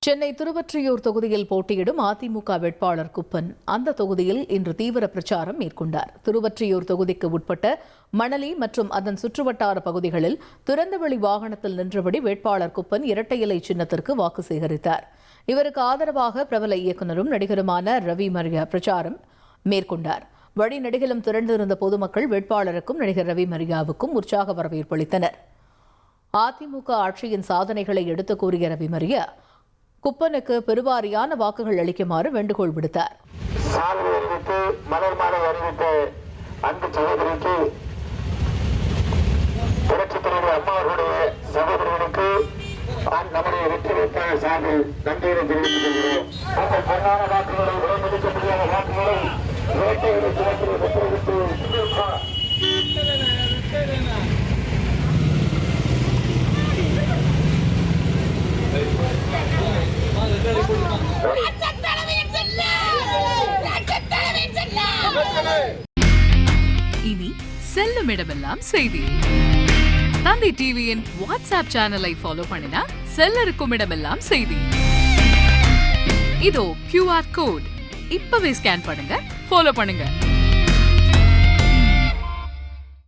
சென்னை திருவொற்றியூர் தொகுதியில் போட்டியிடும் அதிமுக வேட்பாளர் குப்பன் அந்த தொகுதியில் இன்று தீவிர பிரச்சாரம் மேற்கொண்டார். திருவொற்றியூர் தொகுதிக்கு உட்பட்ட மணலி மற்றும் அதன் சுற்றுவட்டார பகுதிகளில் திறந்தவெளி வாகனத்தில் நின்றபடி வேட்பாளர் குப்பன் இரட்டை இலை சின்னத்திற்கு வாக்கு சேகரித்தார். இவருக்கு ஆதரவாக பிரபல இயக்குநரும் நடிகருமான ரவி மரியா பிரச்சாரம் மேற்கொண்டார். வழிநெடுகிலும் திரண்டிருந்த பொதுமக்கள் வேட்பாளருக்கும் நடிகர் ரவி மரியாவுக்கும் உற்சாக வரவேற்பு அளித்தனர். அதிமுக ஆட்சியின் சாதனைகளை எடுத்துக் கூறிய ரவி மரியா குப்பனுக்கு பெருவாரியான வாக்குகள் அளிக்குமாறு வேண்டுகோள் விடுத்தார். நம்முடைய வெற்றி வேட்பாளர் சார்பில் நன்றியை தெரிவித்துக் கொள்கிறோம். உங்கள் பொன்னான வாக்குகளை விலைமதிக்க முடியாத வாக்குகளை வேட்டைகளை சுமத்தில் வெற்றிவிட்டு இனி செல்லும் இடமெல்லாம் செய்தி. தந்தை டிவியின் வாட்ஸ்அப் சேனலை ஃபாலோ பண்ணினா செல்லருக்கும் இடமெல்லாம் செய்தி. இதோ QR கோட் இப்பவே ஸ்கேன் பண்ணுங்க, ஃபாலோ பண்ணுங்க.